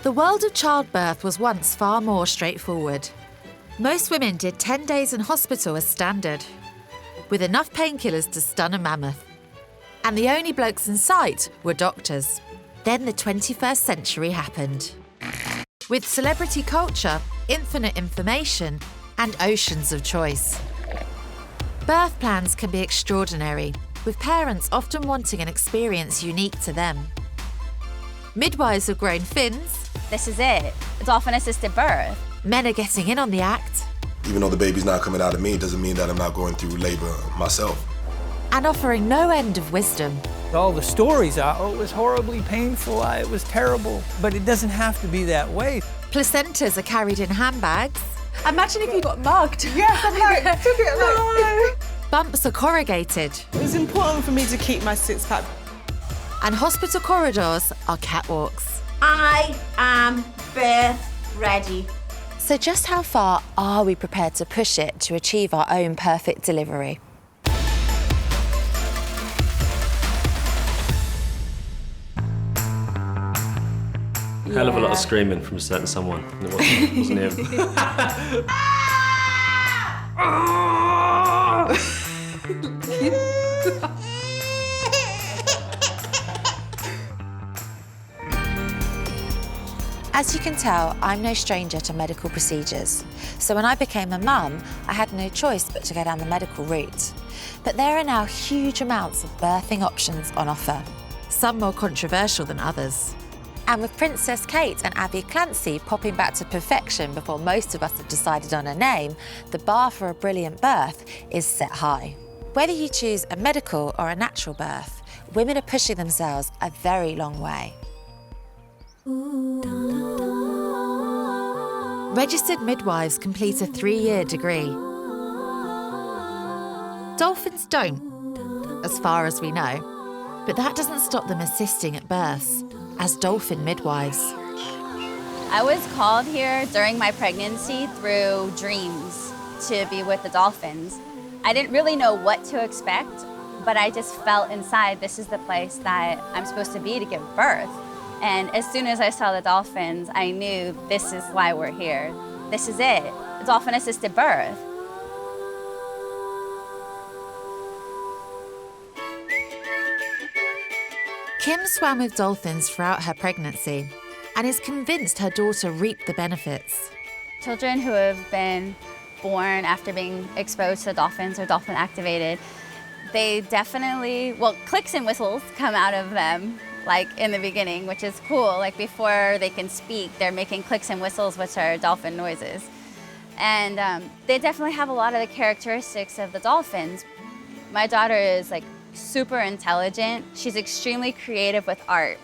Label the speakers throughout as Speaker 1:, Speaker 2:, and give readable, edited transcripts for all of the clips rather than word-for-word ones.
Speaker 1: The world of childbirth was once far more straightforward. Most women did 10 days in hospital as standard, with enough painkillers to stun a mammoth. And the only blokes in sight were doctors. Then the 21st century happened. With celebrity culture, infinite information, and oceans of choice. Birth plans can be extraordinary, with parents often wanting an experience unique to them. Midwives have grown fins.
Speaker 2: This is it. Dolphin-assisted birth.
Speaker 1: Men are getting in on the act.
Speaker 3: Even though the baby's not coming out of me, doesn't mean that I'm not going through labor myself.
Speaker 1: And offering no end of wisdom.
Speaker 4: All the stories are, oh, it was horribly painful, it was terrible. But it doesn't have to be that way.
Speaker 1: Placentas are carried in handbags.
Speaker 5: Imagine if you got mugged.
Speaker 6: Yes, I'm like, took it, like.
Speaker 1: Bumps are corrugated.
Speaker 6: It was important for me to keep my six-pack.
Speaker 1: And hospital corridors are catwalks.
Speaker 7: I am birth ready.
Speaker 1: So just how far are we prepared to push it to achieve our own perfect delivery?
Speaker 8: Hell of a lot of screaming from a certain someone. It wasn't him.
Speaker 1: As you can tell, I'm no stranger to medical procedures. So when I became a mum, I had no choice but to go down the medical route. But there are now huge amounts of birthing options on offer, some more controversial than others. And with Princess Kate and Abby Clancy popping back to perfection before most of us have decided on a name, the bar for a brilliant birth is set high. Whether you choose a medical or a natural birth, women are pushing themselves a very long way. Registered midwives complete a 3-year degree. Dolphins don't, as far as we know, but that doesn't stop them assisting at births as dolphin midwives.
Speaker 2: I was called here during my pregnancy through dreams to be with the dolphins. I didn't really know what to expect, but I just felt inside this is the place that I'm supposed to be to give birth. And as soon as I saw the dolphins, I knew this is why we're here. This is it, dolphin-assisted birth.
Speaker 1: Kim swam with dolphins throughout her pregnancy and is convinced her daughter reaped the benefits.
Speaker 2: Children who have been born after being exposed to dolphins or dolphin activated, they definitely, well, clicks and whistles come out of them, like in the beginning, which is cool. Like before they can speak, they're making clicks and whistles, which are dolphin noises. And they definitely have a lot of the characteristics of the dolphins. My daughter is like super intelligent. She's extremely creative with art.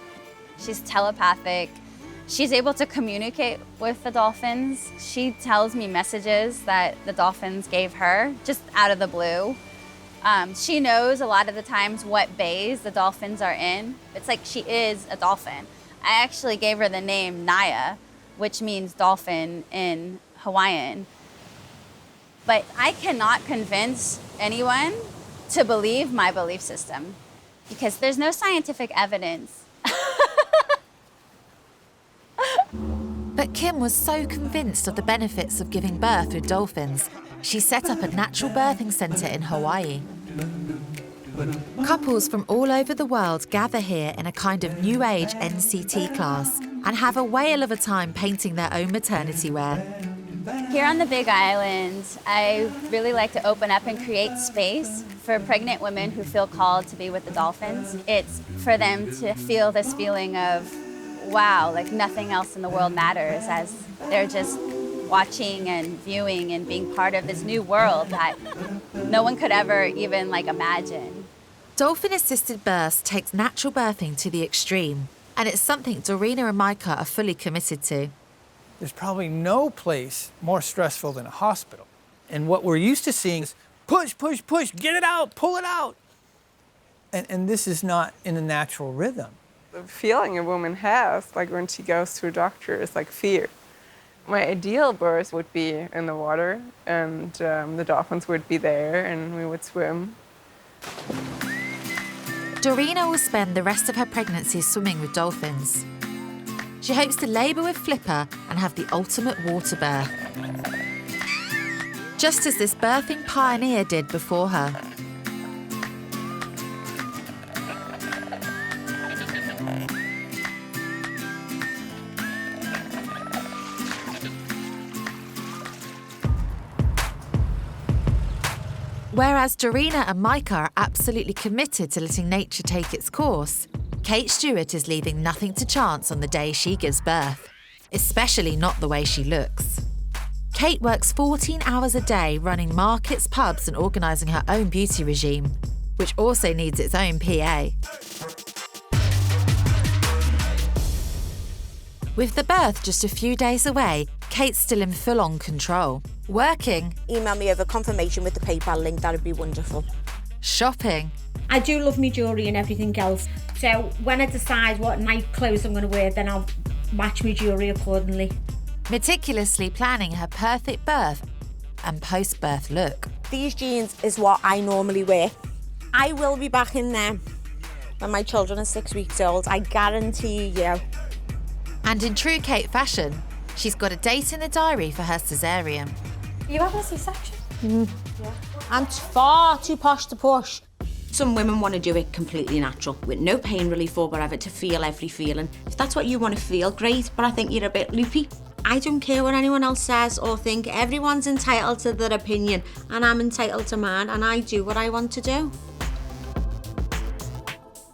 Speaker 2: She's telepathic. She's able to communicate with the dolphins. She tells me messages that the dolphins gave her just out of the blue. She knows a lot of the times what bays the dolphins are in. It's like she is a dolphin. I actually gave her the name Naya, which means dolphin in Hawaiian. But I cannot convince anyone to believe my belief system because there's no scientific evidence.
Speaker 1: But Kim was so convinced of the benefits of giving birth with dolphins, she set up a natural birthing centre in Hawaii. Couples from all over the world gather here in a kind of New Age NCT class and have a whale of a time painting their own maternity wear.
Speaker 2: Here on the Big Island, I really like to open up and create space for pregnant women who feel called to be with the dolphins. It's for them to feel this feeling of, wow, like nothing else in the world matters, as they're just watching and viewing and being part of this new world that no one could ever even imagine.
Speaker 1: Dolphin-assisted births takes natural birthing to the extreme, and it's something Dorina and Micah are fully committed to.
Speaker 4: There's probably no place more stressful than a hospital. And what we're used to seeing is push, push, push, get it out, pull it out. And this is not in a natural rhythm.
Speaker 6: The feeling a woman has, like when she goes to a doctor, is like fear. My ideal birth would be in the water, and the dolphins would be there, and we would swim.
Speaker 1: Dorina will spend the rest of her pregnancy swimming with dolphins. She hopes to labour with Flipper and have the ultimate water birth. Just as this birthing pioneer did before her. Whereas Dorina and Micah are absolutely committed to letting nature take its course, Kate Stewart is leaving nothing to chance on the day she gives birth, especially not the way she looks. Kate works 14 hours a day running markets, pubs and organising her own beauty regime, which also needs its own PA. With the birth just a few days away, Kate's still in full-on control. Working.
Speaker 7: Email me over confirmation with the PayPal link, that would be wonderful.
Speaker 1: Shopping.
Speaker 9: I do love my jewellery and everything else. So when I decide what night clothes I'm going to wear, then I'll match my jewellery accordingly.
Speaker 1: Meticulously planning her perfect birth and post-birth look.
Speaker 7: These jeans is what I normally wear. I will be back in them when my children are 6 weeks old, I guarantee you.
Speaker 1: And in true Kate fashion, she's got a date in the diary for her caesarean.
Speaker 5: You having a C-section?
Speaker 7: Yeah. I'm far too posh to push.
Speaker 10: Some women want to do it completely natural, with no pain relief or whatever, to feel every feeling. If that's what you want to feel, great, but I think you're a bit loopy. I don't care what anyone else says or think. Everyone's entitled to their opinion, and I'm entitled to mine, and I do what I want to do.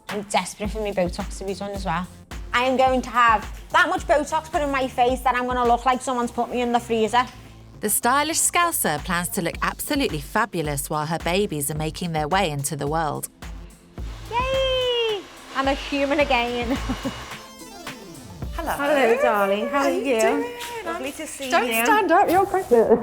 Speaker 7: I'm desperate for my Botox to be done as well. I am going to have that much Botox put in my face that I'm going to look like someone's put me in the freezer.
Speaker 1: The stylish Scouser plans to look absolutely fabulous while her babies are making their way into the world.
Speaker 7: Yay! I'm a human again.
Speaker 5: Hello.
Speaker 7: Hello, darling. How are you?
Speaker 5: Doing?
Speaker 7: Lovely to see
Speaker 5: Don't
Speaker 7: you.
Speaker 5: stand up, you're pregnant.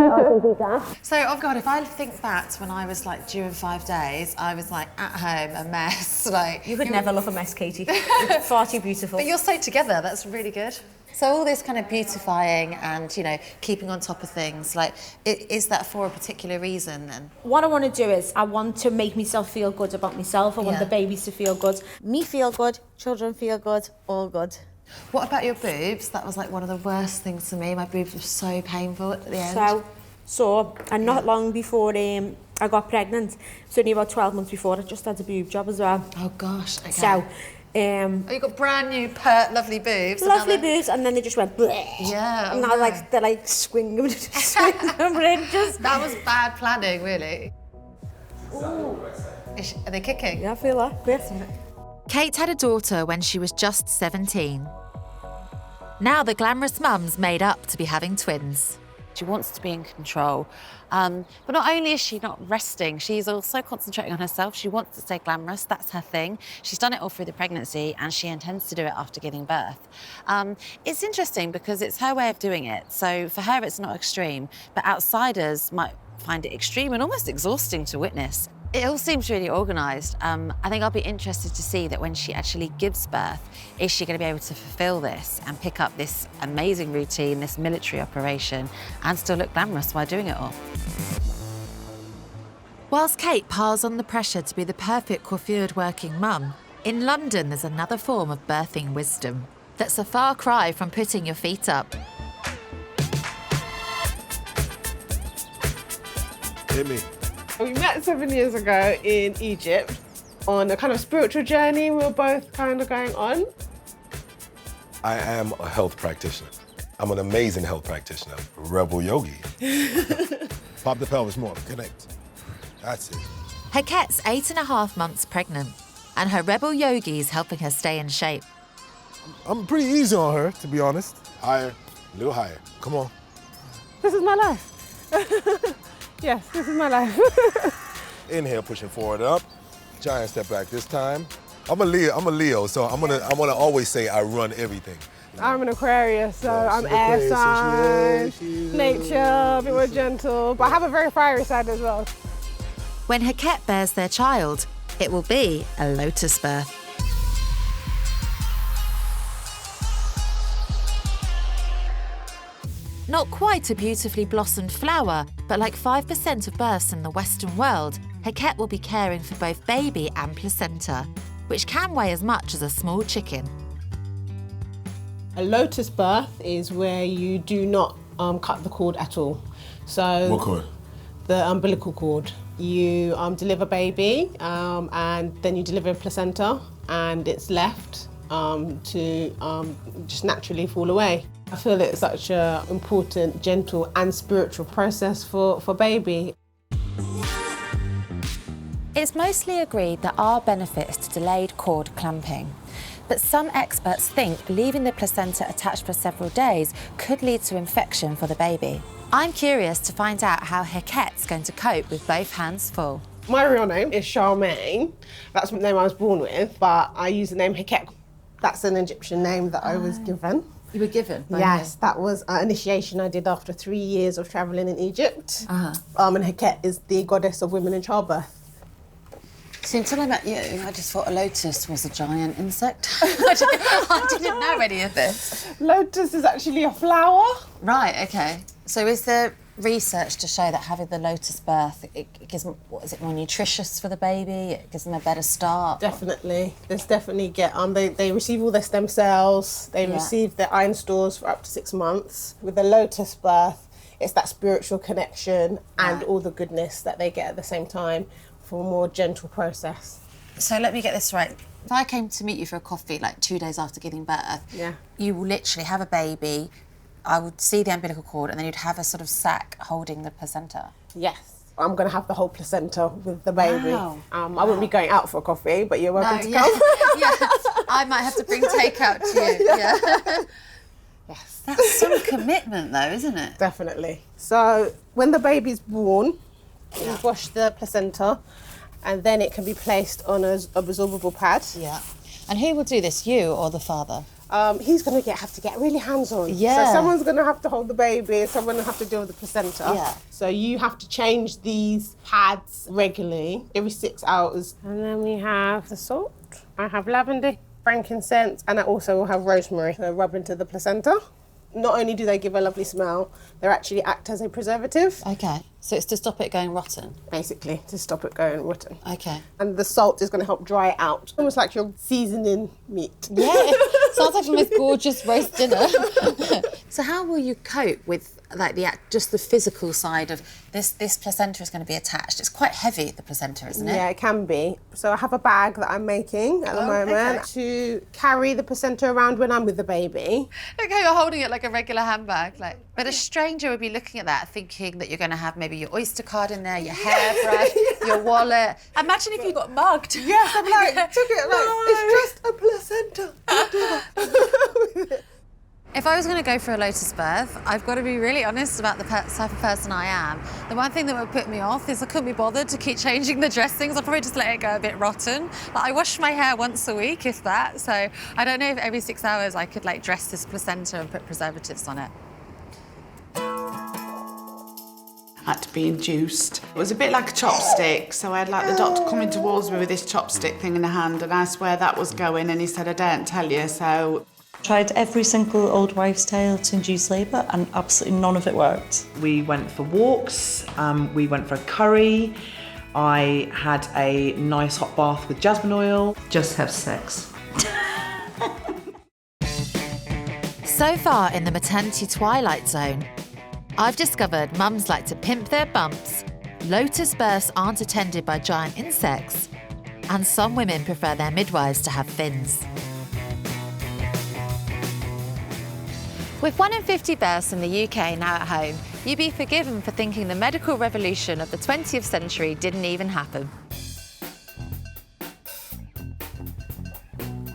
Speaker 11: So, oh God, if I think back to when I was like due in 5 days, I was like at home, a mess. Like
Speaker 7: You could never look a mess, Katie. You're far too beautiful.
Speaker 11: But you're so together, that's really good. So all this kind of beautifying and, you know, keeping on top of things, like, is that for a particular reason then?
Speaker 7: What I want to do is I want to make myself feel good about myself. I want the babies to feel good. Me feel good, children feel good, all good.
Speaker 11: What about your boobs? That was like one of the worst things for me. My boobs were so painful at the end.
Speaker 7: And not long before I got pregnant, it's only about 12 months before, I just had a boob job as well.
Speaker 11: Oh gosh, okay.
Speaker 7: So,
Speaker 11: oh, you got brand new, pert, lovely boobs.
Speaker 7: Lovely boobs, and then they just went bleh.
Speaker 11: Yeah.
Speaker 7: And now they're like swinging just.
Speaker 11: That was bad planning, really. Ooh. Are they kicking?
Speaker 7: Yeah, I feel that. Yes.
Speaker 1: Kate had a daughter when she was just 17. Now the glamorous mum's made up to be having twins.
Speaker 12: She wants to be in control. But not only is she not resting, she's also concentrating on herself. She wants to stay glamorous, that's her thing. She's done it all through the pregnancy and she intends to do it after giving birth. It's interesting because it's her way of doing it. So for her, it's not extreme, but outsiders might find it extreme and almost exhausting to witness. It all seems really organised. I think I'll be interested to see that when she actually gives birth, is she going to be able to fulfil this and pick up this amazing routine, this military operation, and still look glamorous while doing it all?
Speaker 1: Whilst Kate piles on the pressure to be the perfect coiffured working mum, in London there's another form of birthing wisdom that's a far cry from putting your feet up.
Speaker 3: Hit me.
Speaker 6: We met 7 years ago in Egypt on a kind of spiritual journey we were both kind of going on.
Speaker 3: I am a health practitioner. I'm an amazing health practitioner. Rebel yogi. Pop the pelvis more, connect. That's it.
Speaker 1: Herket's 8.5 months pregnant, and her rebel yogi is helping her stay in shape.
Speaker 3: I'm pretty easy on her, to be honest. Higher, a little higher. Come on.
Speaker 6: This is my life. Yes, this is my life.
Speaker 3: Inhale, pushing forward up. Giant step back this time. I'm a Leo, so I'm gonna always say I run everything.
Speaker 6: I'm an Aquarius, so I'm air sign, nature, a bit more gentle, but I have a very fiery side as well.
Speaker 1: When Herket bears their child, it will be a Lotus Birth. Not quite a beautifully blossomed flower, but like 5% of births in the Western world, Herket will be caring for both baby and placenta, which can weigh as much as a small chicken.
Speaker 13: A Lotus Birth is where you do not cut the cord at all. So
Speaker 3: What cord?
Speaker 13: The umbilical cord. You deliver baby and then you deliver a placenta and it's left to just naturally fall away. I feel it's such an important, gentle and spiritual process for baby.
Speaker 12: It's mostly agreed there are benefits to delayed cord clamping, but some experts think leaving the placenta attached for several days could lead to infection for the baby. I'm curious to find out how Herket's going to cope with both hands full.
Speaker 13: My real name is Charmaine. That's the name I was born with, but I use the name Herket. That's an Egyptian name that I was given.
Speaker 11: You were given?
Speaker 13: Yes, that was an initiation I did after 3 years of travelling in Egypt. And Herket is the goddess of women in childbirth.
Speaker 11: See, until I met you, I just thought a lotus was a giant insect. I didn't know any of this.
Speaker 13: Lotus is actually a flower.
Speaker 11: Right, okay. So is there research to show that having the Lotus Birth, it gives them, what is it, more nutritious for the baby? It gives them a better start?
Speaker 13: Definitely. There's definitely they receive all their stem cells, they receive their iron stores for up to 6 months. With the Lotus Birth, it's that spiritual connection and all the goodness that they get at the same time for a more gentle process.
Speaker 11: So let me get this right. If I came to meet you for a coffee like 2 days after giving birth, you will literally have a baby, I would see the umbilical cord and then you'd have a sort of sac holding the placenta.
Speaker 13: Yes. I'm going to have the whole placenta with the baby.
Speaker 11: Wow.
Speaker 13: I wouldn't be going out for a coffee, but you're welcome to come.
Speaker 11: I might have to bring takeout to you. Yeah.
Speaker 13: Yes.
Speaker 11: That's some commitment though, isn't it?
Speaker 13: Definitely. So when the baby's born, you wash the placenta and then it can be placed on a absorbable pad.
Speaker 11: Yeah. And who will do this, you or the father?
Speaker 13: He's going to have to get really hands-on.
Speaker 11: Yeah.
Speaker 13: So someone's going to have to hold the baby, someone will have to deal with the placenta.
Speaker 11: Yeah.
Speaker 13: So you have to change these pads regularly, every 6 hours. And then we have the salt. I have lavender, frankincense, and I also will have rosemary to rub into the placenta. Not only do they give a lovely smell, they actually act as a preservative.
Speaker 11: Okay, so it's to stop it going rotten?
Speaker 13: Basically, to stop it going rotten.
Speaker 11: Okay.
Speaker 13: And the salt is going to help dry it out. Almost like you're seasoning meat.
Speaker 11: Yeah, sounds like the most gorgeous roast dinner. So how will you cope with like just the physical side of this placenta is going to be attached? It's quite heavy, the placenta, isn't it?
Speaker 13: Yeah, it can be. So I have a bag that I'm making at the moment to carry the placenta around when I'm with the baby.
Speaker 11: Okay, you're holding it like a regular handbag. But a stranger would be looking at that thinking that you're going to have maybe your Oyster card in there, your hairbrush, your wallet. Imagine if you got mugged.
Speaker 13: Yes, I'm like, took it, it's just a placenta.
Speaker 11: If I was going to go for a Lotus Birth, I've got to be really honest about the type of person I am. The one thing that would put me off is I couldn't be bothered to keep changing the dressings. I'd probably just let it go a bit rotten. Like, I wash my hair once a week, if that. So I don't know if every 6 hours I could like dress this placenta and put preservatives on it.
Speaker 14: Had to be induced. It was a bit like a chopstick, so I had like the doctor coming towards me with this chopstick thing in the hand and asked where that was going and he said, I daren't tell you, so...
Speaker 15: Tried every single old wives' tale to induce labour and absolutely none of it worked.
Speaker 16: We went for walks, we went for a curry, I had a nice hot bath with jasmine oil. Just have sex.
Speaker 1: So far in the maternity twilight zone, I've discovered mums like to pimp their bumps, Lotus births aren't attended by giant insects, and some women prefer their midwives to have fins. With 1 in 50 births in the UK now at home, you'd be forgiven for thinking the medical revolution of the 20th century didn't even happen.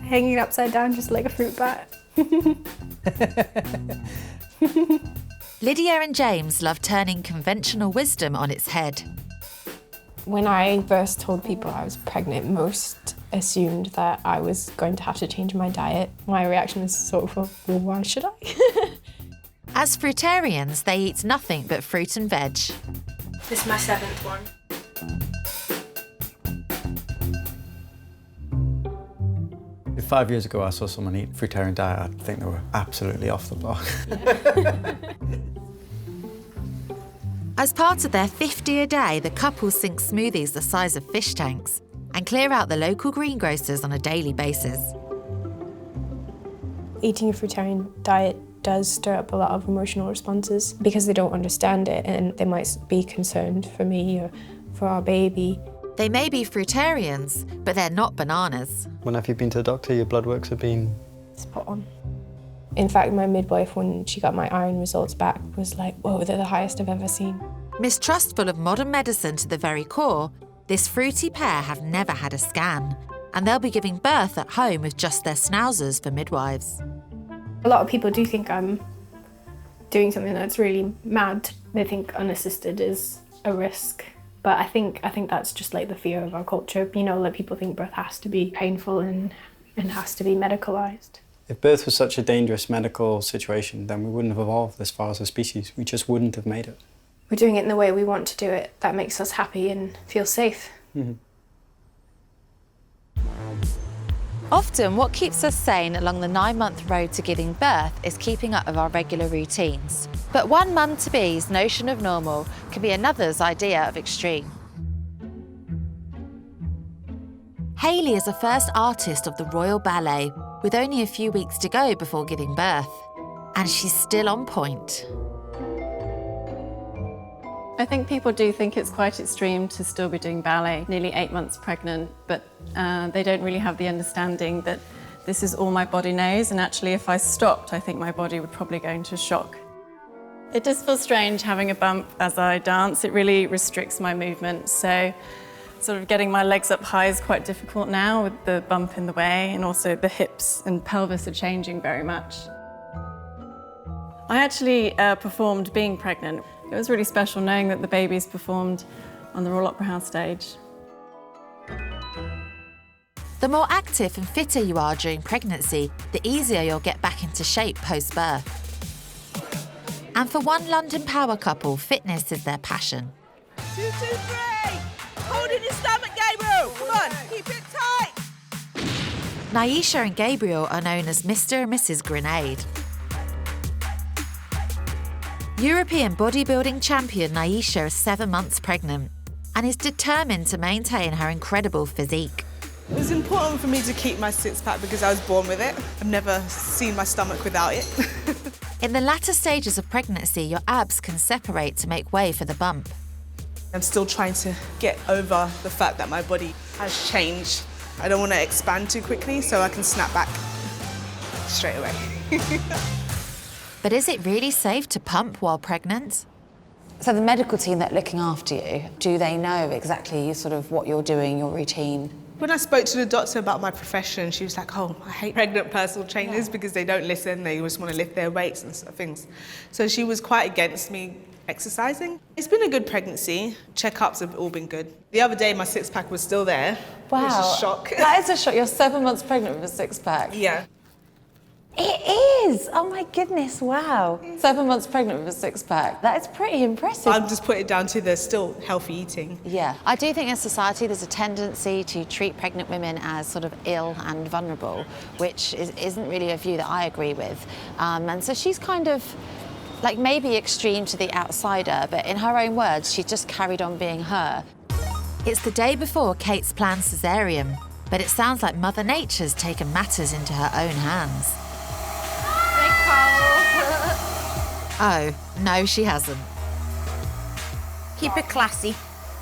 Speaker 5: Hanging upside down just like a fruit bat.
Speaker 1: Lydia and James love turning conventional wisdom on its head.
Speaker 17: When I first told people I was pregnant, most assumed that I was going to have to change my diet. My reaction was sort of, well, why should I?
Speaker 1: As fruitarians, they eat nothing but fruit and veg.
Speaker 5: This is my 7th one.
Speaker 18: If 5 years ago I saw someone eat fruitarian diet, I'd think they were absolutely off the block.
Speaker 1: As part of their 50 a day, the couple sink smoothies the size of fish tanks and clear out the local greengrocers on a daily basis.
Speaker 17: Eating a fruitarian diet does stir up a lot of emotional responses because they don't understand it and they might be concerned for me or for our baby.
Speaker 1: They may be fruitarians, but they're not bananas.
Speaker 18: When have you been to the doctor? Your blood works have been...
Speaker 17: Spot on. In fact, my midwife, when she got my iron results back, was like, whoa, they're the highest I've ever seen.
Speaker 1: Mistrustful of modern medicine to the very core, this fruity pair have never had a scan, and they'll be giving birth at home with just their schnauzers for midwives.
Speaker 17: A lot of people do think I'm doing something that's really mad. They think unassisted is a risk. But I think that's just like the fear of our culture. You know, like people think birth has to be painful and has to be medicalised.
Speaker 18: If birth was such a dangerous medical situation, then we wouldn't have evolved as far as a species. We just wouldn't have made it.
Speaker 17: We're doing it in the way we want to do it. That makes us happy and feel safe.
Speaker 18: Mm-hmm.
Speaker 19: Often what keeps us sane along the 9-month road to giving birth is keeping up with our regular routines. But one mum-to-be's notion of normal can be another's idea of extreme. Hayley is a first artist of the Royal Ballet, with only a few weeks to go before giving birth. And she's still on point.
Speaker 20: I think people do think it's quite extreme to still be doing ballet, nearly 8 months pregnant, but they don't really have the understanding that this is all my body knows, and actually if I stopped, I think my body would probably go into shock. It does feel strange having a bump as I dance. It really restricts my movement, so sort of getting my legs up high is quite difficult now with the bump in the way, and also the hips and pelvis are changing very much. I actually performed being pregnant. It was really special knowing that the babies performed on the Royal Opera House stage.
Speaker 1: The more active and fitter you are during pregnancy, the easier you'll get back into shape post-birth. And for one London power couple, fitness is their passion.
Speaker 21: 2, 2, 3! Hold in your stomach, Gabriel! Come on, keep it tight!
Speaker 1: Naisha and Gabriel are known as Mr. and Mrs. Grenade. European bodybuilding champion Naisha is 7 months pregnant and is determined to maintain her incredible physique.
Speaker 22: It was important for me to keep my six-pack because I was born with it. I've never seen my stomach without it.
Speaker 1: In the latter stages of pregnancy, your abs can separate to make way for the bump.
Speaker 22: I'm still trying to get over the fact that my body has changed. I don't want to expand too quickly, so I can snap back straight away.
Speaker 1: But is it really safe to pump while pregnant?
Speaker 12: So the medical team that are looking after you, do they know exactly sort of what you're doing, your routine?
Speaker 22: When I spoke to the doctor about my profession, she was like, oh, I hate pregnant personal trainers because they don't listen, they just want to lift their weights and things. So she was quite against me exercising. It's been a good pregnancy. Checkups have all been good. The other day, my six-pack was still there.
Speaker 12: Wow.
Speaker 22: Which is a shock.
Speaker 12: That is a shock. You're 7 months pregnant with a six-pack.
Speaker 22: Yeah.
Speaker 12: It is! Oh my goodness, wow. 7 months pregnant with a six-pack. That is pretty impressive.
Speaker 22: I'll just put it down to the still healthy eating.
Speaker 19: Yeah. I do think in society there's a tendency to treat pregnant women as sort of ill and vulnerable, which isn't really a view that I agree with. And so she's kind of like maybe extreme to the outsider, but in her own words, she's just carried on being her.
Speaker 1: It's the day before Kate's planned caesarean, but it sounds like Mother Nature's taken matters into her own hands. Oh, no, she hasn't.
Speaker 10: Keep it classy.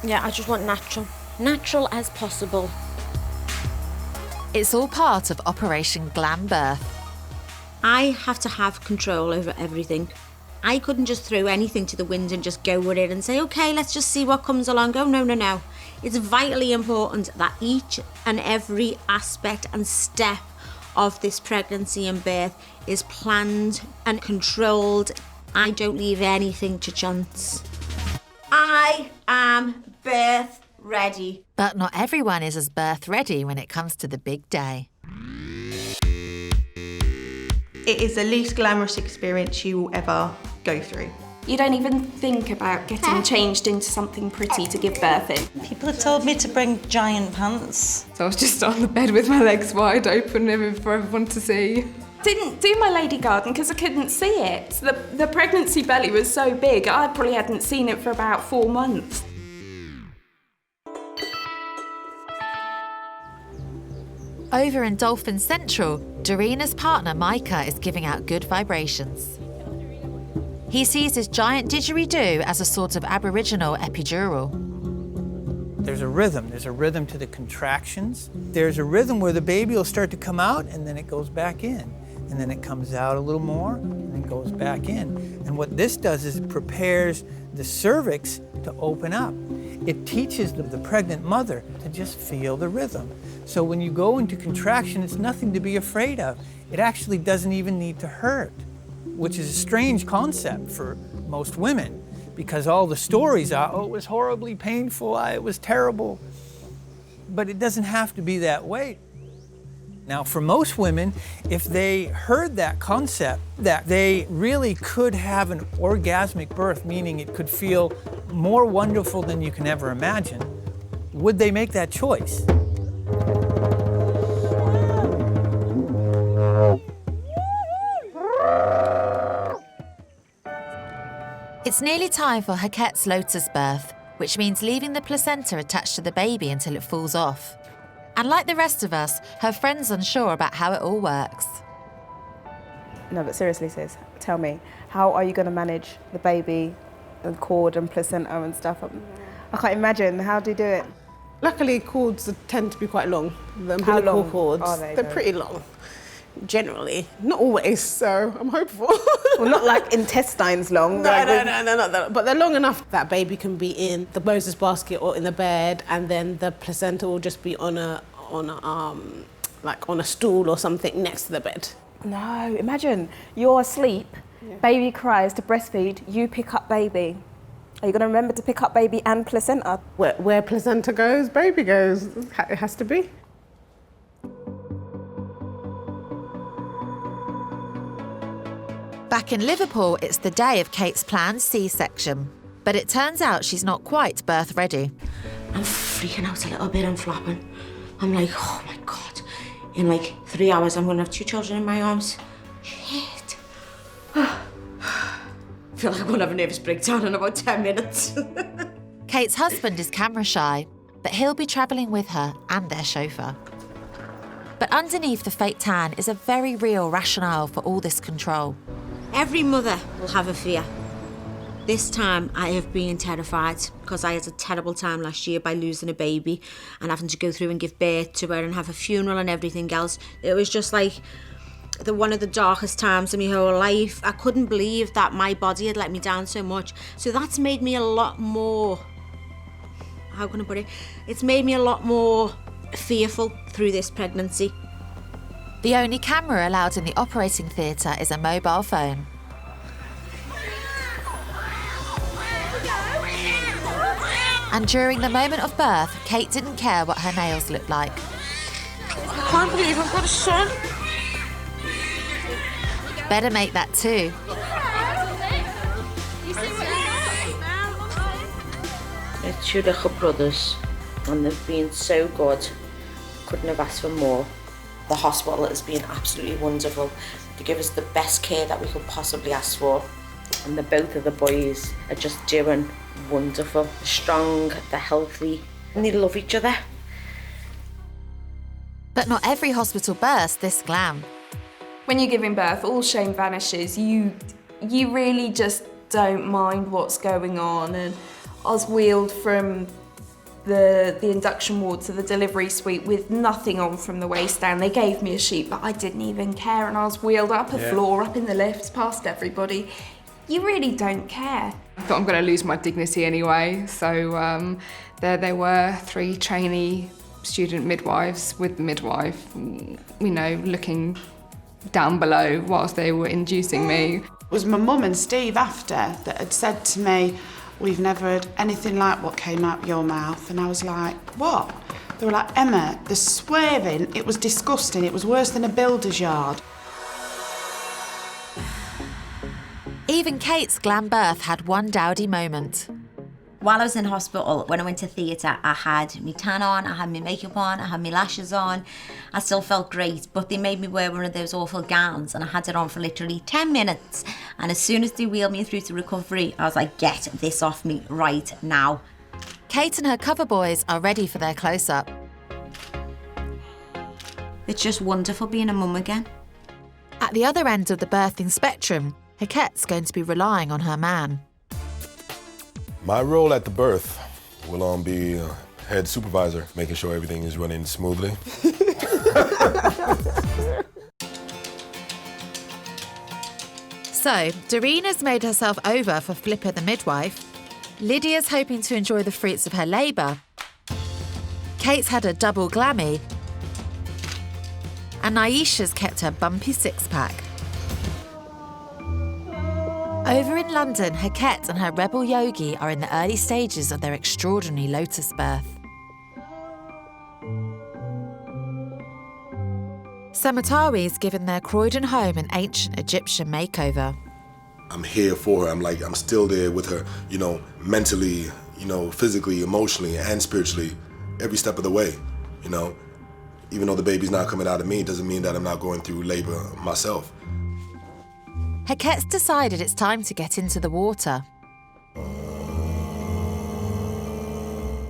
Speaker 10: Yeah, I just want natural. Natural as possible.
Speaker 1: It's all part of Operation Glam Birth.
Speaker 10: I have to have control over everything. I couldn't just throw anything to the wind and just go with it and say, okay, let's just see what comes along. Oh, no, no, no. It's vitally important that each and every aspect and step of this pregnancy and birth is planned and controlled. I don't leave anything to chance. I am birth ready.
Speaker 1: But not everyone is as birth ready when it comes to the big day.
Speaker 23: It is the least glamorous experience you will ever go through.
Speaker 5: You don't even think about getting changed into something pretty to give birth in.
Speaker 15: People have told me to bring giant pants.
Speaker 6: So I was just on the bed with my legs wide open for everyone to see.
Speaker 5: Didn't do my lady garden because I couldn't see it. The pregnancy belly was so big, I probably hadn't seen it for about 4 months.
Speaker 1: Over in Dolphin Central, Doreena's partner Micah is giving out good vibrations. He sees his giant didgeridoo as a sort of Aboriginal epidural.
Speaker 2: There's a rhythm. There's a rhythm to the contractions. There's a rhythm where the baby will start to come out and then it goes back in. And then it comes out a little more and then goes back in. And what this does is it prepares the cervix to open up. It teaches the pregnant mother to just feel the rhythm. So when you go into contraction, it's nothing to be afraid of. It actually doesn't even need to hurt, which is a strange concept for most women, because all the stories are, oh, it was horribly painful, it was terrible. But it doesn't have to be that way. Now, for most women, if they heard that concept, that they really could have an orgasmic birth, meaning it could feel more wonderful than you can ever imagine, would they make that choice?
Speaker 1: It's nearly time for Herket's Lotus Birth, which means leaving the placenta attached to the baby until it falls off. And like the rest of us, her friend's unsure about how it all works.
Speaker 4: No, but seriously, sis, tell me, how are you going to manage the baby and cord and placenta and stuff? I can't imagine. How do you do it?
Speaker 13: Luckily, cords tend to be quite long. The
Speaker 4: How
Speaker 13: umbilical
Speaker 4: long
Speaker 13: cords,
Speaker 4: are they,
Speaker 13: they're
Speaker 4: though?
Speaker 13: pretty long, generally. Not always, so I'm hopeful.
Speaker 4: Well, not like intestines long.
Speaker 13: No,
Speaker 4: like
Speaker 13: not that. But they're long enough that baby can be in the Moses basket or in the bed, and then the placenta will just be on a stool or something next to the bed.
Speaker 4: No, imagine you're asleep, baby cries to breastfeed, you pick up baby. Are you going to remember to pick up baby and placenta?
Speaker 13: Where placenta goes, baby goes. It has to be.
Speaker 1: Back in Liverpool, it's the day of Kate's planned C-section. But it turns out she's not quite birth ready.
Speaker 10: I'm freaking out a little bit, I'm flapping. I'm like, oh my God. In like 3 hours, I'm gonna have 2 children in my arms. Shit. I feel like I'm gonna have a nervous breakdown in about 10 minutes.
Speaker 1: Kate's husband is camera shy, but he'll be travelling with her and their chauffeur. But underneath the fake tan is a very real rationale for all this control.
Speaker 10: Every mother will have a fear. This time I have been terrified because I had a terrible time last year by losing a baby and having to go through and give birth to her and have a funeral and everything else. It was just like one of the darkest times of my whole life. I couldn't believe that my body had let me down so much. So that's made me a lot more, how can I put it? It's made me a lot more fearful through this pregnancy.
Speaker 1: The only camera allowed in the operating theatre is a mobile phone. And during the moment of birth, Kate didn't care what her nails looked like.
Speaker 10: I can't believe I've got a son.
Speaker 1: Better make that too.
Speaker 10: It's 2 little brothers, and they've been so good. Couldn't have asked for more. The hospital has been absolutely wonderful. They give us the best care that we could possibly ask for. And both of the boys are just doing wonderful. They're strong, they're healthy, and they love each other.
Speaker 1: But not every hospital births this glam.
Speaker 5: When you're giving birth, all shame vanishes. You really just don't mind what's going on. And I was wheeled from the induction ward to the delivery suite with nothing on from the waist down. They gave me a sheet, but I didn't even care. And I was wheeled up a floor, up in the lifts, past everybody. You really don't care.
Speaker 8: I thought I'm going to lose my dignity anyway. So there were 3 trainee student midwives with the midwife, looking down below whilst they were inducing me.
Speaker 14: It was my mum and Steve after that had said to me, we've never heard anything like what came out your mouth. And I was like, what? They were like, Emma, the swearing, it was disgusting. It was worse than a builder's yard.
Speaker 1: Even Kate's glam birth had one dowdy moment.
Speaker 10: While I was in hospital, when I went to theatre, I had my tan on, I had my makeup on, I had my lashes on. I still felt great, but they made me wear one of those awful gowns and I had it on for literally 10 minutes. And as soon as they wheeled me through to recovery, I was like, get this off me right now.
Speaker 1: Kate and her cover boys are ready for their close-up.
Speaker 10: It's just wonderful being a mum again.
Speaker 1: At the other end of the birthing spectrum, Herket's going to be relying on her man.
Speaker 3: My role at the birth will be head supervisor, making sure everything is running smoothly.
Speaker 1: So, Doreena's made herself over for Flipper the midwife. Lydia's hoping to enjoy the fruits of her labour. Kate's had a double glammy. And Aisha's kept her bumpy six-pack. Over in London, Herket and her rebel yogi are in the early stages of their extraordinary Lotus Birth. Samatawi's given their Croydon home an ancient Egyptian makeover.
Speaker 3: I'm here for her. I'm still there with her, mentally, physically, emotionally, and spiritually, every step of the way, Even though the baby's not coming out of me, it doesn't mean that I'm not going through labor myself.
Speaker 1: Herket's decided it's time to get into the water.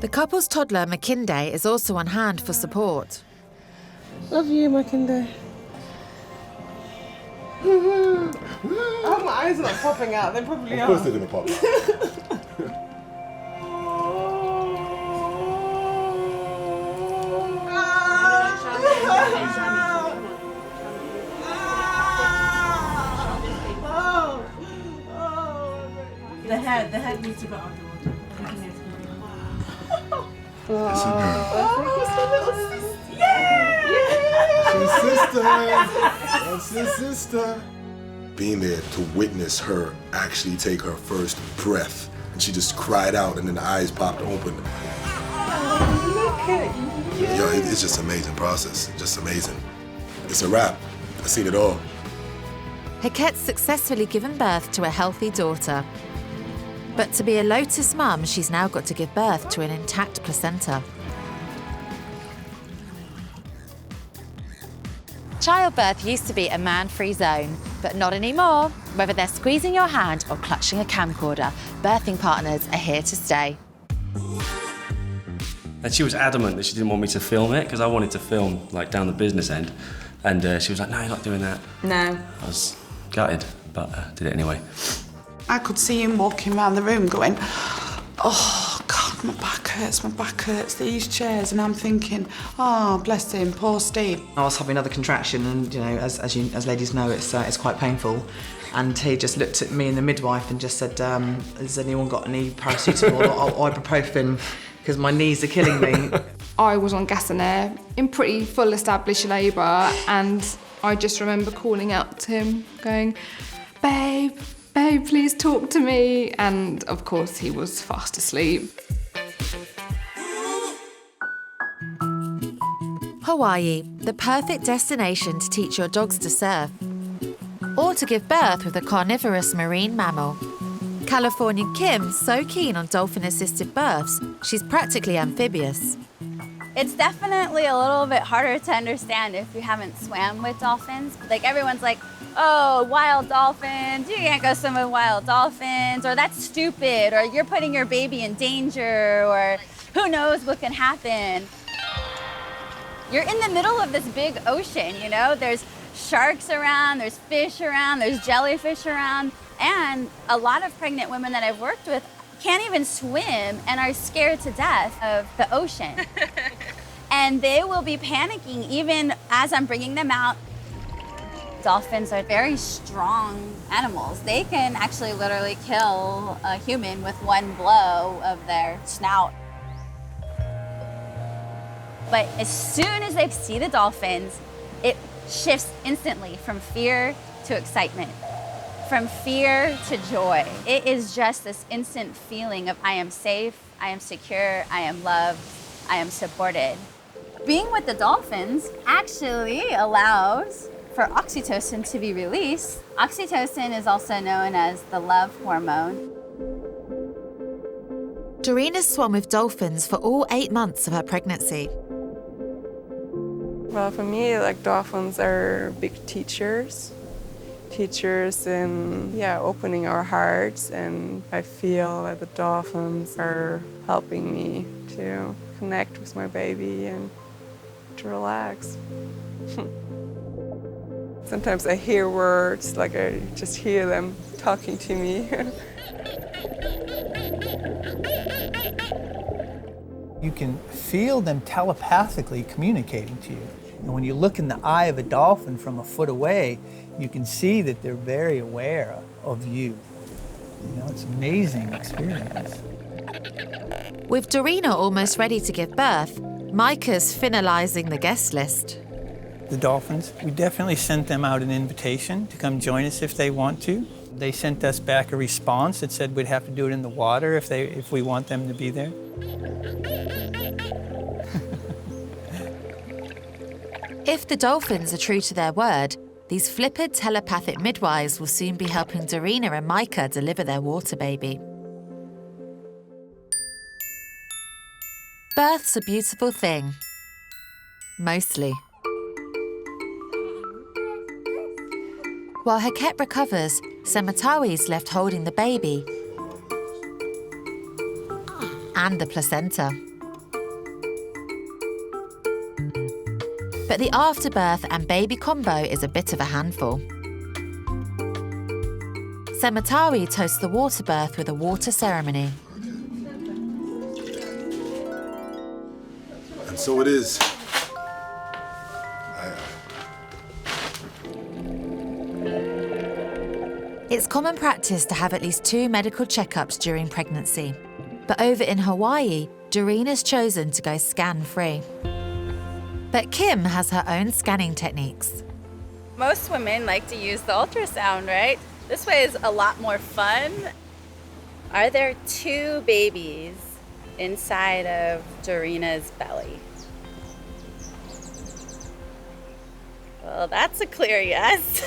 Speaker 1: The couple's toddler, Makinde, is also on hand for support.
Speaker 13: Love you, Makinde. Oh, my eyes are not popping out. They probably are.
Speaker 3: Of course they're going to pop out.
Speaker 23: The head needs to go underwater.
Speaker 3: That's his sister. Being there to witness her actually take her first breath, and she just cried out, and then the eyes popped open.
Speaker 23: Look at you.
Speaker 3: Yo, it's just an amazing process. Just amazing. It's a wrap. I've seen it all.
Speaker 1: Herket's successfully given birth to a healthy daughter. But to be a Lotus mum, she's now got to give birth to an intact placenta. Childbirth used to be a man-free zone, but not anymore. Whether they're squeezing your hand or clutching a camcorder, birthing partners are here to stay.
Speaker 7: And she was adamant that she didn't want me to film it because I wanted to film down the business end. And she was like, no, you're not doing that.
Speaker 5: No.
Speaker 7: I was gutted, but did it anyway.
Speaker 14: I could see him walking around the room going, oh, God, my back hurts, these chairs. And I'm thinking, oh, bless him, poor Steve.
Speaker 16: I was having another contraction, and as ladies know, it's quite painful. And he just looked at me and the midwife and just said, has anyone got any paracetamol or ibuprofen? Because my knees are killing me.
Speaker 8: I was on gas and air in pretty full established labour, and I just remember calling out to him, going, babe, please talk to me. And of course he was fast asleep.
Speaker 1: Hawaii, the perfect destination to teach your dogs to surf. Or to give birth with a carnivorous marine mammal. Californian Kim's so keen on dolphin-assisted births, she's practically amphibious.
Speaker 9: It's definitely a little bit harder to understand if you haven't swam with dolphins. Everyone's like, oh, wild dolphins, you can't go swim with wild dolphins, or that's stupid, or you're putting your baby in danger, or who knows what can happen. You're in the middle of this big ocean, there's sharks around, there's fish around, there's jellyfish around, and a lot of pregnant women that I've worked with can't even swim and are scared to death of the ocean. And they will be panicking even as I'm bringing them out. Dolphins are very strong animals. They can actually literally kill a human with one blow of their snout. But as soon as they see the dolphins, it shifts instantly from fear to excitement, from fear to joy. It is just this instant feeling of I am safe, I am secure, I am loved, I am supported. Being with the dolphins actually allows for oxytocin to be released. Oxytocin is also known as the love hormone.
Speaker 1: Doreena's swum with dolphins for all 8 months of her pregnancy.
Speaker 6: Well, for me, dolphins are big teachers in opening our hearts, and I feel that the dolphins are helping me to connect with my baby and to relax. Sometimes I hear words, like I just hear them talking to me.
Speaker 2: You can feel them telepathically communicating to you. And when you look in the eye of a dolphin from a foot away, you can see that they're very aware of you. You know, it's an amazing experience.
Speaker 1: With Dorina almost ready to give birth, Micah's finalising the guest list.
Speaker 2: The dolphins, we definitely sent them out an invitation to come join us if they want to. They sent us back a response that said we'd have to do it in the water if we want them to be there.
Speaker 1: If the dolphins are true to their word, these flippered telepathic midwives will soon be helping Dorina and Micah deliver their water baby. Birth's a beautiful thing. Mostly. While Herket recovers, Sematawi's left holding the baby and the placenta. But the afterbirth and baby combo is a bit of a handful. Sematawi toasts the water birth with a water ceremony.
Speaker 3: And so it is.
Speaker 1: It's common practice to have at least 2 medical checkups during pregnancy. But over in Hawaii, Dorina's chosen to go scan-free. But Kim has her own scanning techniques.
Speaker 9: Most women like to use the ultrasound, right? This way is a lot more fun. Are there 2 babies inside of Dorina's belly? Well, that's a clear yes.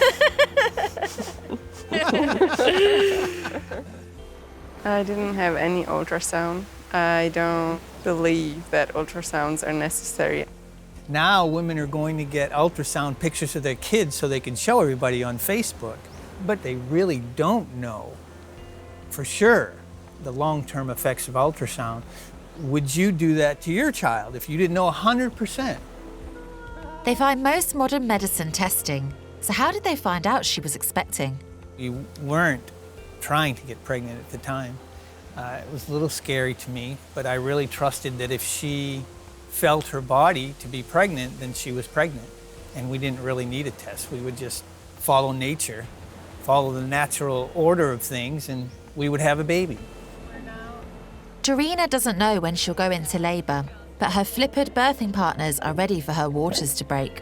Speaker 6: I didn't have any ultrasound. I don't believe that ultrasounds are necessary.
Speaker 2: Now women are going to get ultrasound pictures of their kids so they can show everybody on Facebook. But they really don't know for sure the long-term effects of ultrasound. Would you do that to your child if you didn't know 100%?
Speaker 1: They find most modern medicine testing. So how did they find out she was expecting?
Speaker 2: We weren't trying to get pregnant at the time. It was a little scary to me, but I really trusted that if she felt her body to be pregnant, then she was pregnant. And we didn't really need a test. We would just follow nature, follow the natural order of things, and we would have a baby.
Speaker 1: Dorina doesn't know when she'll go into labour, but her flippered birthing partners are ready for her waters to break.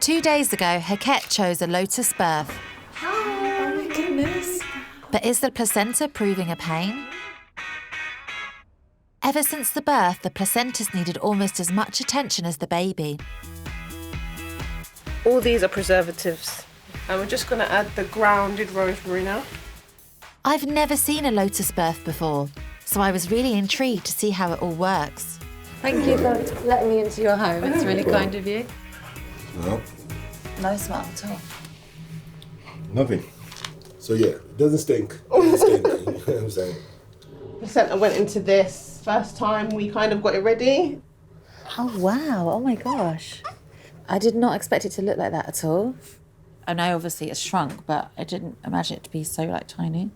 Speaker 1: 2 days ago, Herket chose a Lotus Birth.
Speaker 8: Oh my goodness.
Speaker 1: But is the placenta proving a pain? Ever since the birth, the placenta's needed almost as much attention as the baby.
Speaker 22: All these are preservatives. And we're just going to add the grounded rosemary now.
Speaker 1: I've never seen a Lotus Birth before, so I was really intrigued to see how it all works.
Speaker 12: Thank you for letting me into your home. It's really kind of you.
Speaker 3: No.
Speaker 12: No smell at all.
Speaker 3: Nothing. So yeah, it doesn't stink. It doesn't stink. You know what I'm saying?
Speaker 22: Placenta went into this. First time we kind of got it ready.
Speaker 12: Oh, wow. Oh, my gosh. I did not expect it to look like that at all. I know, obviously, it's shrunk, but I didn't imagine it to be so, tiny.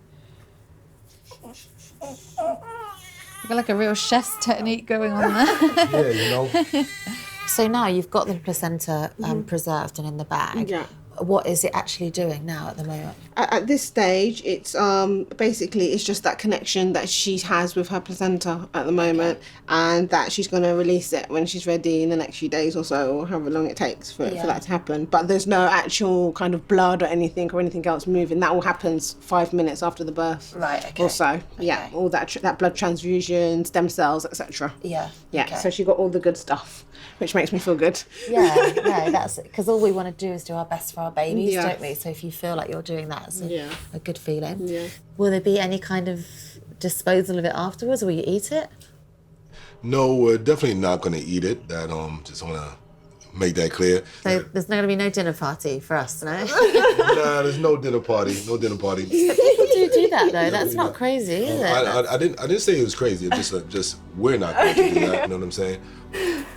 Speaker 12: You've got, a real chef's technique going on there.
Speaker 3: Yeah, you know.
Speaker 12: So now you've got the placenta preserved and in the bag.
Speaker 22: Yeah.
Speaker 12: What is it actually doing now at the moment?
Speaker 22: At this stage, it's basically it's just that connection that she has with her placenta at the moment, and that she's going to release it when she's ready in the next few days or so, or however long it takes for that to happen. But there's no actual kind of blood or anything else moving. That all happens 5 minutes after the birth.
Speaker 12: Right. Okay.
Speaker 22: Or so. Yeah. All that blood transfusion, stem cells, etc.
Speaker 12: Yeah.
Speaker 22: Yeah.
Speaker 12: Okay.
Speaker 22: So she got all the good stuff, which makes me feel good.
Speaker 12: Yeah. No, that's because all we want to do is do our best for our babies,
Speaker 22: Yeah.
Speaker 12: don't we? So if you feel like you're doing that, it's a good feeling.
Speaker 22: Yeah.
Speaker 12: Will there be any kind of disposal of it afterwards? Will you eat it?
Speaker 3: No, we're definitely not going to eat it. That just want to make that clear.
Speaker 12: So there's going to be no dinner party for us, no?
Speaker 3: Nah, there's no dinner party. No dinner party.
Speaker 12: People do that though. That's not crazy, is it?
Speaker 3: I didn't say it was crazy. It's just we're not going to do that. You know what I'm saying?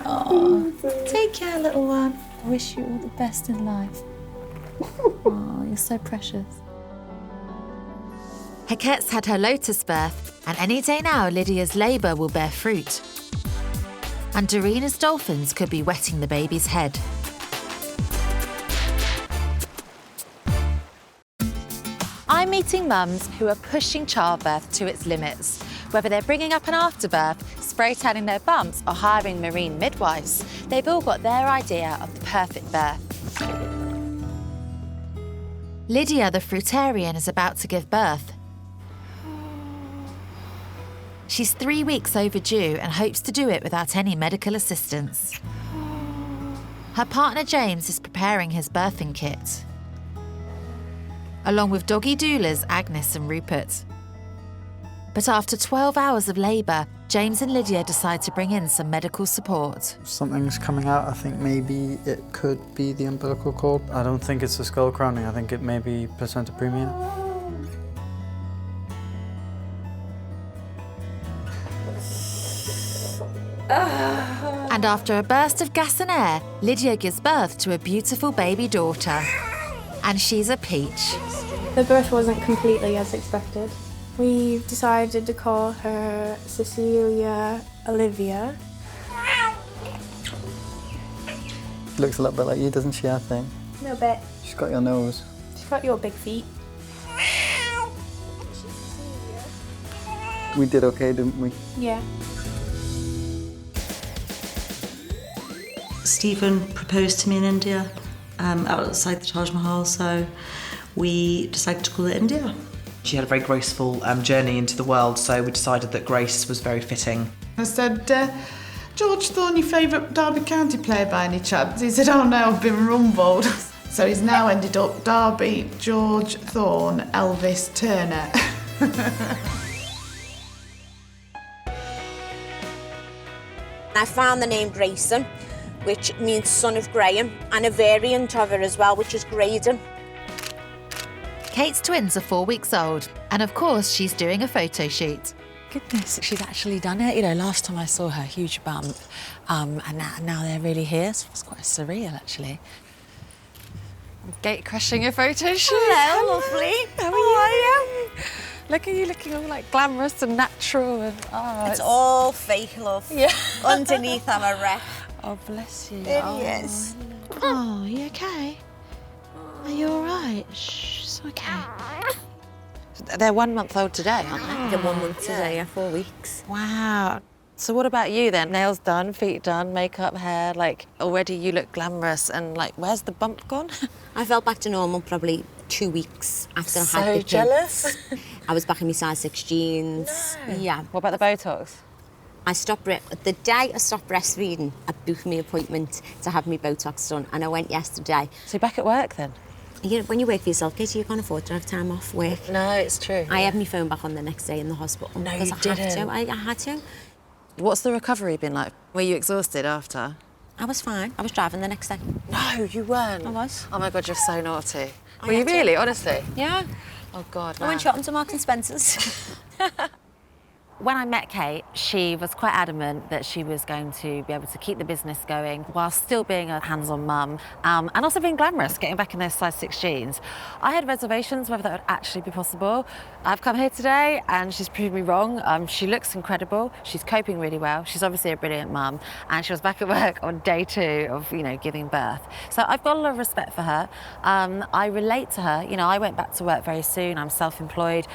Speaker 12: Oh, take care, little one. I wish you all the best in life. Oh, you're so precious.
Speaker 1: Herket's had her Lotus birth, and any day now Lydia's labour will bear fruit. And Doreena's dolphins could be wetting the baby's head. I'm meeting mums who are pushing childbirth to its limits, whether they're bringing up an afterbirth, spray tanning their bumps, or hiring marine midwives. They've all got their idea of the perfect birth. Lydia, the fruitarian, is about to give birth. She's 3 weeks overdue and hopes to do it without any medical assistance. Her partner James is preparing his birthing kit, along with doggy doulas Agnes and Rupert. But after 12 hours of labour, James and Lydia decide to bring in some medical support.
Speaker 11: Something's coming out. I think maybe it could be the umbilical cord. I don't think it's the skull crowning. I think it may be placenta previa.
Speaker 1: And after a burst of gas and air, Lydia gives birth to a beautiful baby daughter. And she's a peach.
Speaker 17: The birth wasn't completely as expected. We decided to call her Cecilia Olivia.
Speaker 11: Looks a little bit like you, doesn't she, I think?
Speaker 17: A little bit.
Speaker 11: She's got your nose.
Speaker 17: She's got your big feet.
Speaker 11: We did okay, didn't we?
Speaker 17: Yeah.
Speaker 15: Stephen proposed to me in India, outside the Taj Mahal, so we decided to call it India.
Speaker 16: She had a very graceful journey into the world, so we decided that Grace was very fitting.
Speaker 14: I said, George Thorne, your favourite Derby County player by any chance? He said, oh no, I've been rumbled. So he's now ended up Derby, George Thorne, Elvis Turner.
Speaker 10: I found the name Grayson, which means son of Graham, and a variant of her as well, which is Graydon.
Speaker 1: Kate's twins are 4 weeks old, and of course she's doing a photo shoot.
Speaker 12: Goodness, she's actually done it. You know, last time I saw her, huge bump, and now they're really here, so it's quite surreal, actually. Gate crushing a photo shoot.
Speaker 10: Hello, lovely.
Speaker 12: How are you? Look at you looking all like glamorous and natural. And,
Speaker 10: it's all fake, love.
Speaker 12: Yeah.
Speaker 10: Underneath, I'm a wreck.
Speaker 12: Oh, bless you.
Speaker 10: There he is.
Speaker 12: Oh, are you okay? Are you all right? Shh, it's okay. They're 1 month old today, aren't they?
Speaker 10: They're 1 month today, 4 weeks.
Speaker 12: Wow. So what about you then? Nails done, feet done, makeup, hair, like already you look glamorous and like where's the bump gone?
Speaker 10: I felt back to normal probably 2 weeks after I had the
Speaker 12: So
Speaker 10: kids.
Speaker 12: jealous.
Speaker 10: I was back in my size 6 jeans.
Speaker 12: No.
Speaker 10: Yeah.
Speaker 12: What about the Botox?
Speaker 10: I stopped, the day I stopped breastfeeding, I booked my appointment to have my Botox done, and I went yesterday.
Speaker 12: So you're back at work then?
Speaker 10: You know, when you work for yourself, Katie, you can't afford to have time off work.
Speaker 12: No, it's true.
Speaker 10: I had my phone back on the next day in the hospital.
Speaker 12: No,
Speaker 10: because
Speaker 12: you
Speaker 10: I had
Speaker 12: didn't.
Speaker 10: to. I had to.
Speaker 12: What's the recovery been like? Were you exhausted after?
Speaker 10: I was fine. I was driving the next day.
Speaker 12: No, you weren't.
Speaker 10: I was.
Speaker 12: Oh my God, you're so naughty.
Speaker 10: I
Speaker 12: Were you
Speaker 10: had to.
Speaker 12: really, honestly?
Speaker 10: Yeah.
Speaker 12: Oh God,
Speaker 10: I went shopping to Marks and Spencer's.
Speaker 12: When I met Kate, she was quite adamant that she was going to be able to keep the business going while still being a hands-on mum and also being glamorous, getting back in those size 6 jeans. I had reservations whether that would actually be possible. I've come here today and she's proved me wrong. She looks incredible. She's coping really well. She's obviously a brilliant mum, and she was back at work on day 2 of, you know, giving birth. So I've got a lot of respect for her. I relate to her. You know, I went back to work very soon. I'm self-employed.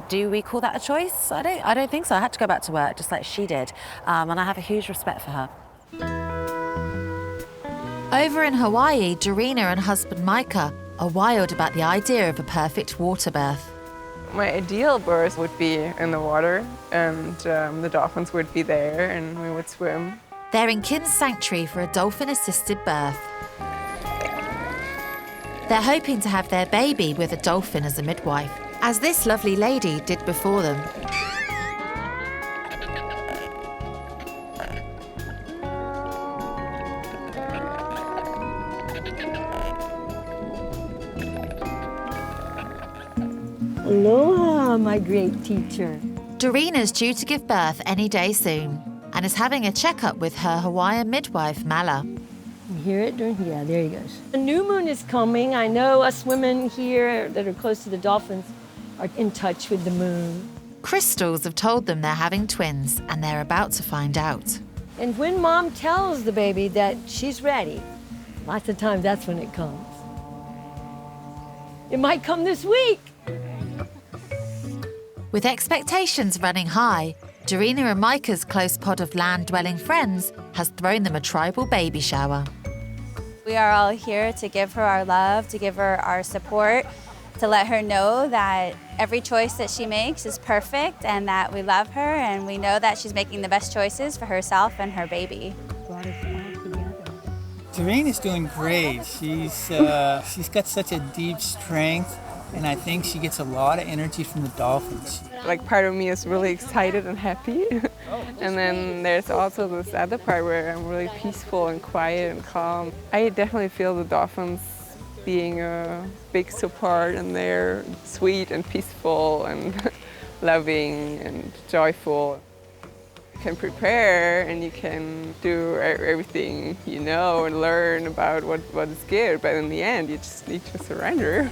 Speaker 12: Do we call that a choice? I don't think so. I had to go back to work just like she did, and I have a huge respect for her.
Speaker 1: Over in Hawaii, Dorina and husband Micah are wild about the idea of a perfect water birth.
Speaker 6: My ideal birth would be in the water, and the dolphins would be there and we would swim.
Speaker 1: They're in Kin's sanctuary for a dolphin-assisted birth. They're hoping to have their baby with a dolphin as a midwife, as this lovely lady did before them.
Speaker 18: Aloha, my great teacher.
Speaker 1: Doreena's due to give birth any day soon and is having a checkup with her Hawaiian midwife, Mala.
Speaker 18: You hear it? Yeah, there he goes. The new moon is coming. I know us women here that are close to the dolphins are in touch with the moon.
Speaker 1: Crystals have told them they're having twins and they're about to find out.
Speaker 18: And when mom tells the baby that she's ready, lots of times that's when it comes. It might come this week.
Speaker 1: With expectations running high, Dorina and Micah's close pod of land-dwelling friends has thrown them a tribal baby shower.
Speaker 9: We are all here to give her our love, to give her our support, to let her know that every choice that she makes is perfect and that we love her and we know that she's making the best choices for herself and her baby.
Speaker 2: Doreena's doing great. She's got such a deep strength, and I think she gets a lot of energy from the dolphins.
Speaker 6: Like, part of me is really excited and happy. And then there's also this other part where I'm really peaceful and quiet and calm. I definitely feel the dolphins being a big support, and they're sweet and peaceful and loving and joyful. You can prepare and you can do everything you know and learn about what is good, but in the end you just need to surrender.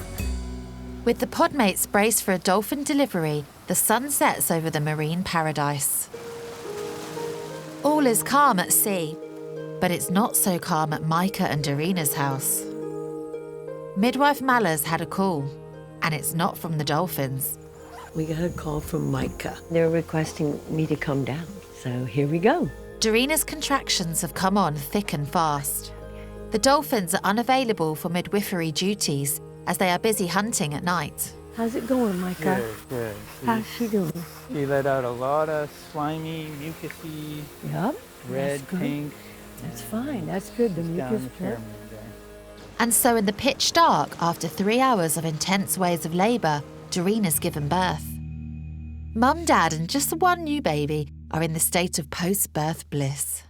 Speaker 1: With the podmates braced for a dolphin delivery, the sun sets over the marine paradise. All is calm at sea, but it's not so calm at Micah and Doreena's house. Midwife Mala's had a call, and it's not from the dolphins.
Speaker 18: We got a call from Micah. They're requesting me to come down, so here we go.
Speaker 1: Doreena's contractions have come on thick and fast. The dolphins are unavailable for midwifery duties as they are busy hunting at night.
Speaker 18: How's it going, Micah?
Speaker 2: Good.
Speaker 18: How's she doing?
Speaker 2: She let out a lot of slimy, mucusy, red, pink.
Speaker 18: That's fine. That's good. The mucus.
Speaker 1: And so in the pitch dark, after 3 hours of intense waves of labour, Doreena's given birth. Mum, Dad and just one new baby are in the state of post-birth bliss.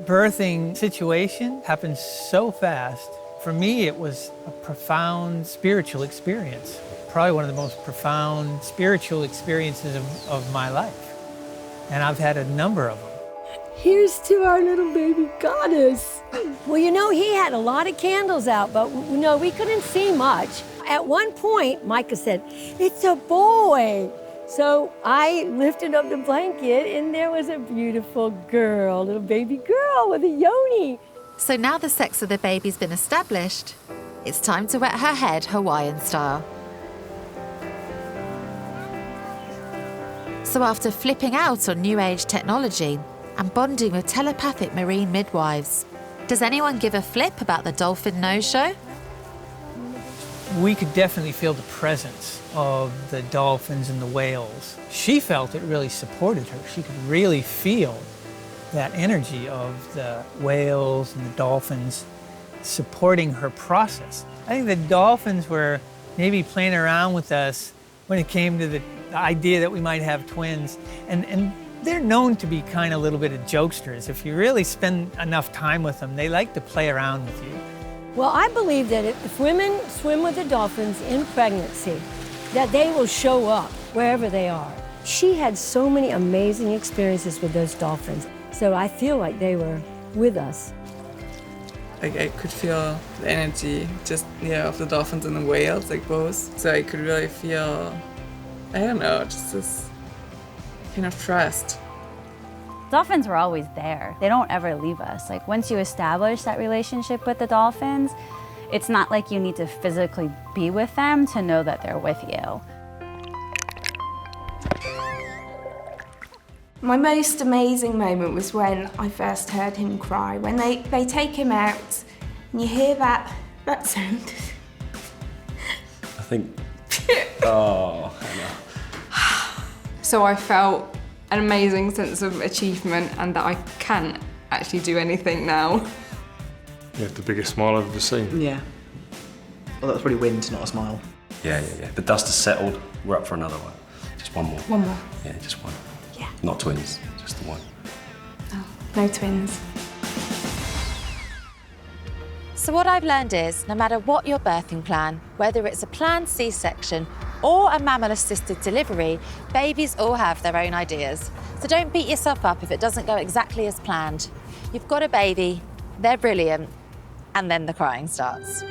Speaker 2: Birthing situation happens so fast. For me, it was a profound spiritual experience. Probably one of the most profound spiritual experiences of my life. And I've had a number of them.
Speaker 18: Here's to our little baby goddess. Well, you know, he had a lot of candles out, but no, we couldn't see much. At one point, Micah said, "It's a boy." So I lifted up the blanket and there was a beautiful girl, little baby girl with a yoni.
Speaker 1: So now the sex of the baby's been established, it's time to wet her head Hawaiian style. So after flipping out on new age technology and bonding with telepathic marine midwives, does anyone give a flip about the dolphin no-show?
Speaker 2: We could definitely feel the presence of the dolphins and the whales. She felt it really supported her. She could really feel that energy of the whales and the dolphins supporting her process. I think the dolphins were maybe playing around with us when it came to the idea that we might have twins. And they're known to be kind of a little bit of jokesters. If you really spend enough time with them, they like to play around with you.
Speaker 18: Well, I believe that if women swim with the dolphins in pregnancy, that they will show up wherever they are. She had so many amazing experiences with those dolphins, so I feel like they were with us.
Speaker 6: Like, I could feel the energy just, of the dolphins and the whales, like both. So I could really feel, I don't know, just this kind of trust.
Speaker 9: Dolphins were always there. They don't ever leave us. Like, once you establish that relationship with the dolphins, it's not like you need to physically be with them to know that they're with you.
Speaker 5: My most amazing moment was when I first heard him cry. When they take him out and you hear that sound.
Speaker 7: I think, oh, Hannah.
Speaker 8: So I felt an amazing sense of achievement and that I can actually do anything now.
Speaker 20: You had the biggest smile I've ever seen.
Speaker 16: Yeah. Well, that was probably wind, not a smile.
Speaker 7: Yeah. The dust has settled. We're up for another one. Just one more.
Speaker 5: One more.
Speaker 7: Yeah, just one.
Speaker 5: Yeah.
Speaker 7: Not twins, just the one.
Speaker 5: Oh, no twins.
Speaker 12: So what I've learned is, no matter what your birthing plan, whether it's a planned C-section or a mammal-assisted delivery, babies all have their own ideas. So don't beat yourself up if it doesn't go exactly as planned. You've got a baby, they're brilliant, and then the crying starts.